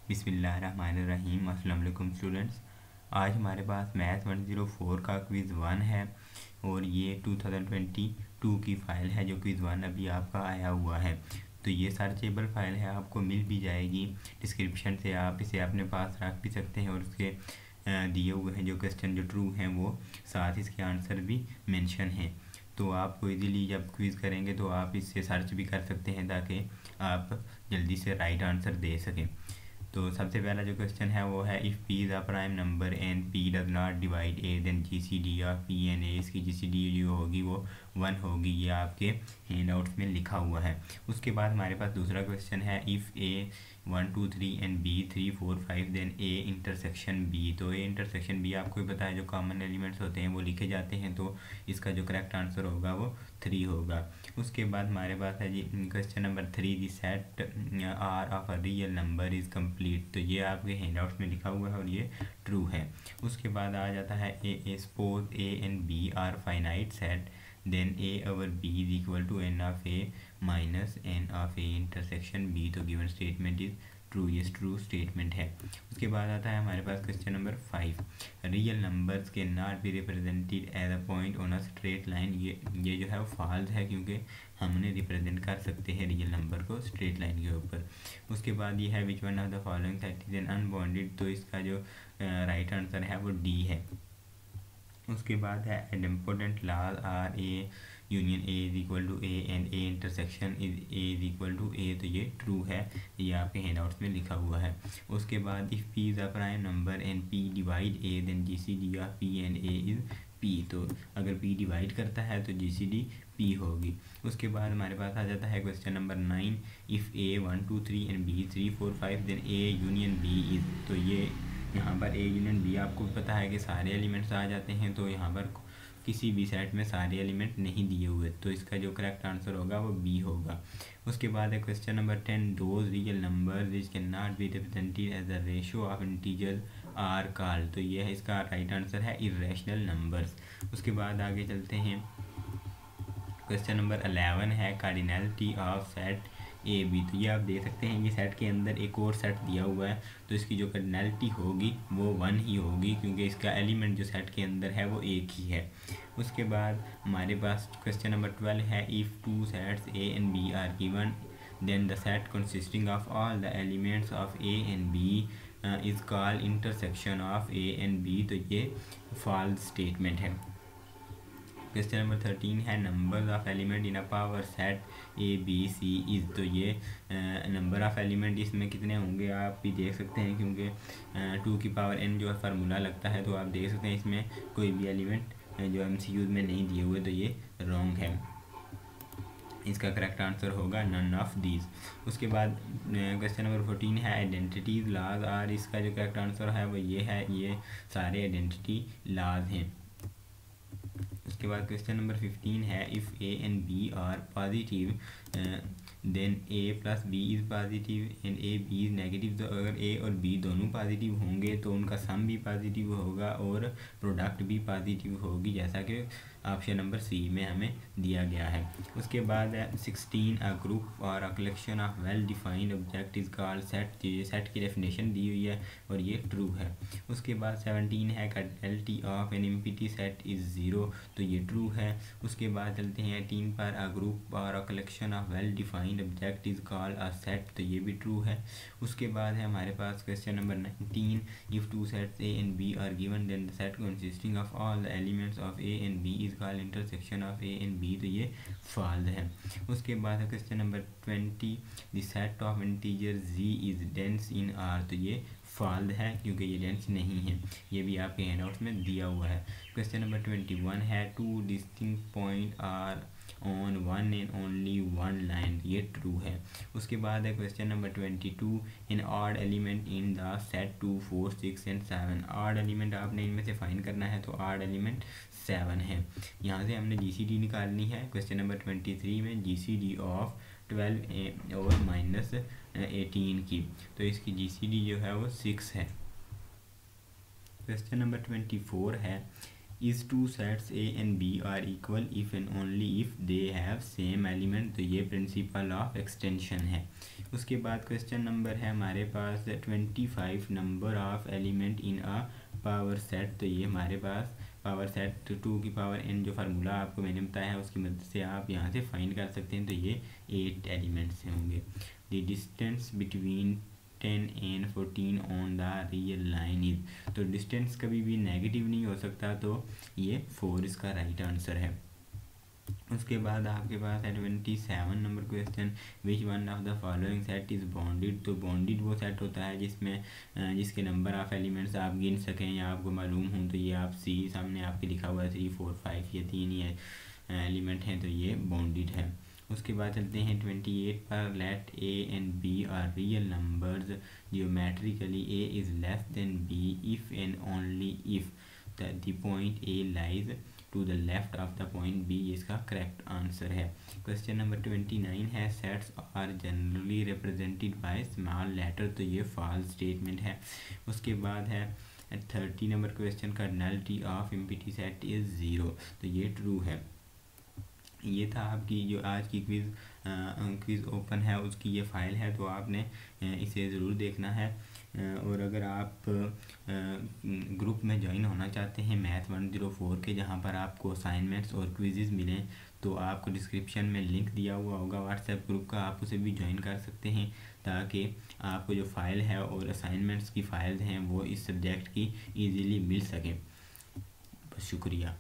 बिस्मिल्लाहिर्रहमानिर्रहीम। अस्सलाम वालेकुम स्टूडेंट्स। आज हमारे पास मैथ 104 का क्विज़ 1 है और ये 2022 की फ़ाइल है। जो क्विज़ 1 अभी आपका आया हुआ है, तो ये सर्चेबल फ़ाइल है, आपको मिल भी जाएगी डिस्क्रिप्शन से। आप इसे अपने पास रख भी सकते हैं और उसके दिए हुए हैं जो क्वेश्चन जो ट्रू हैं वो साथ इसके आंसर भी मेंशन हैं। तो आपको इजीली जब क्विज़ करेंगे तो आप इससे सर्च भी कर सकते हैं ताकि आप जल्दी से राइट आंसर दे सकें। तो सबसे पहला जो क्वेश्चन है वो है if P is a prime number and P does not divide A then GCD of P and A. इसकी जीसीडी जो होगी वो 1 होगी। ये आपके हैंडआउट्स में लिखा हुआ है। उसके बाद हमारे पास दूसरा क्वेश्चन है if A 1 2 3 and B 3 4 5 then A intersection B. तो ए इंटरसेक्शन बी आपको भी पता है जो कॉमन एलिमेंट्स होते हैं वो लिखे जाते हैं, तो इसका जो करेक्ट आंसर होगा वो 3 होगा। उसके बाद हमारे पास है जी question number 3 the set R of a real number is complete. तो ये आपके हैंडआउट्स में लिखा हुआ है और ये ट्रू है। उसके बाद आ जाता है A suppose A and B are finite set then A over B is equal to N of A minus N of A intersection B. तो गिवन स्टेटमेंट इज ट्रू, ये ट्रू स्टेटमेंट है। उसके बाद आता है हमारे पास क्वेश्चन नंबर 5 रियल नंबर्स के not be represented as a point on a straight line. ये जो है वो फॉल्स है क्योंकि हमने रिप्रेजेंट कर सकते हैं रियल नंबर को स्ट्रेट लाइन के ऊपर। उसके बाद ये है which one of the following set is an unbounded. तो इसका जो राइट आंसर है वो डी है। उसके बाद है important laws are A union A is equal to A and A intersection is A is equal to A. तो ये ट्रू है, ये आपके हैंडआउट्स में लिखा हुआ है। उसके बाद if P is a prime number and p divide A then G C D of P and a is p. तो अगर पी डिवाइड करता है तो जी सी डी पी होगी। उसके बाद हमारे पास आ जाता है question number 9 if A 1 2 3 and B 3 4 5 then A union B is. तो ये यहाँ पर ए यूनियन बी आपको पता है कि सारे एलिमेंट्स आ जाते हैं, तो यहाँ पर किसी भी सेट में सारे एलिमेंट नहीं दिए हुए, तो इसका जो करेक्ट आंसर होगा वो बी होगा। उसके बाद है question number 10 those real numbers which can not be represented as a ratio of integers are called. तो ये है इसका राइट आंसर है इरेशनल नंबर्स। उसके बाद आगे चलते हैं, क्वेश्चन नंबर 11 है cardinality of set A B. तो ये आप देख सकते हैं कि सेट के अंदर एक और सेट दिया हुआ है, तो इसकी जो कार्डिनलिटी होगी वो 1 ही होगी क्योंकि इसका एलिमेंट जो सेट के अंदर है वो एक ही है। उसके बाद हमारे पास क्वेश्चन नंबर 12 है if two sets A and B are given then the set consisting of all the elements of A and B is called intersection of A and B. तो ये फॉल्स स्टेटमेंट है। Question number 13 है number of element in a power set A B C is. तो ये number of element इसमें कितने होंगे आप भी देख सकते हैं क्योंकि 2 की पावर n जो फार्मूला लगता है, तो आप देख सकते हैं इसमें कोई भी एलिमेंट जो MCQ में नहीं दिए हुए, तो ये रॉन्ग है। इसका करेक्ट आंसर होगा नन ऑफ दीज। उसके बाद क्वेश्चन नंबर 14 है आइडेंटिटीज लाज आर। इसका जो करेक्ट आंसर है वो ये है, ये सारे आइडेंटिटी लाज हैं। उसके बाद क्वेश्चन नंबर 15 है if A and B are positive then A plus B is positive and A B is negative. तो अगर ए और बी दोनों पॉजिटिव होंगे तो उनका सम भी पॉजिटिव होगा और प्रोडक्ट भी पॉजिटिव होगी, जैसा कि ऑप्शन नंबर सी में हमें दिया गया है। उसके बाद 16 अ ग्रुप और a collection of well defined object is called set. ये सेट की डेफिनेशन दी हुई है और ये ट्रू है। उसके बाद 17 है cardinality of an empty set is 0। तो ये ट्रू है। उसके बाद चलते हैं 18 पर अ ग्रुप और a collection of well defined object is called a set. तो ये भी ट्रू है। उसके बाद है हमारे पास question number 19 if two sets A and B are given then the set consisting of all the elements of A and B is called intersection of A and B. तो ये फॉल्स है। उसके बाद है question number 20 the set of integer Z is dense in are. तो ये false है क्योंकि ये डेंस नहीं है, ये भी आपके हैंडआउट्स में दिया हुआ है। क्वेश्चन नंबर 21 है two distinct point are on one and only one line. ये ट्रू है। उसके बाद है question number 22 in odd element in the set 2 4 6 and 7। Odd element आपने इनमें से फाइंड करना है, तो ऑड एलिमेंट 7 है। यहाँ से हमने GCD निकालनी है। क्वेश्चन नंबर 23 में GCD ऑफ 12 और -18 की, तो इसकी GCD जो है वो 6 है। क्वेश्चन नंबर 24 है is two sets A and B are equal if and only if they have same element. तो ये प्रिंसिपल ऑफ एक्सटेंशन है। उसके बाद क्वेश्चन नंबर है हमारे पास 25 number of element in a power set. तो ये हमारे पास पावर सेट 2 की पावर n जो फार्मूला आपको मैंने बताया है उसकी मदद से आप यहाँ से फाइंड कर सकते हैं। तो ये 8 एलिमेंट्स होंगे। The distance between 10 and 14 on the real line is. तो डिस्टेंस कभी भी नेगेटिव नहीं हो सकता, तो ये 4 इसका राइट आंसर है। उसके बाद आपके पास है 27 number question, which one of the following set is bonded. तो बॉन्डेड वो सेट होता है जिसमें जिसके नंबर ऑफ एलिमेंट्स आप गिन सकें या आपको मालूम हो। तो ये आप सी सामने आपके लिखा हुआ है 3 4 5 ये 3 ही एलिमेंट हैं, तो ये बॉन्डेड है। उसके बाद चलते हैं 28 पर, let A and B are real numbers geometrically A is less than B if and only if the point A lies to the left of the point B. इसका करेक्ट आंसर है। Question number 29 है, sets are generally represented by small letter. तो ये false statement है। उसके बाद है 30 number question, cardinality of empty set is 0। तो ये ट्रू है। ये था आपकी जो आज की क्विज़ ओपन है उसकी ये फ़ाइल है, तो आपने इसे ज़रूर देखना है। और अगर आप ग्रुप में ज्वाइन होना चाहते हैं मैथ 104 के, जहां पर आपको असाइनमेंट्स और क्विज़ेज़ मिलें, तो आपको डिस्क्रिप्शन में लिंक दिया हुआ होगा व्हाट्सएप ग्रुप का, आप उसे भी ज्वाइन कर सकते हैं ताकि आपको जो फ़ाइल है और असाइनमेंट्स की फ़ाइल्स हैं वो इस सब्जेक्ट की ईज़िली मिल सकें। बस शुक्रिया।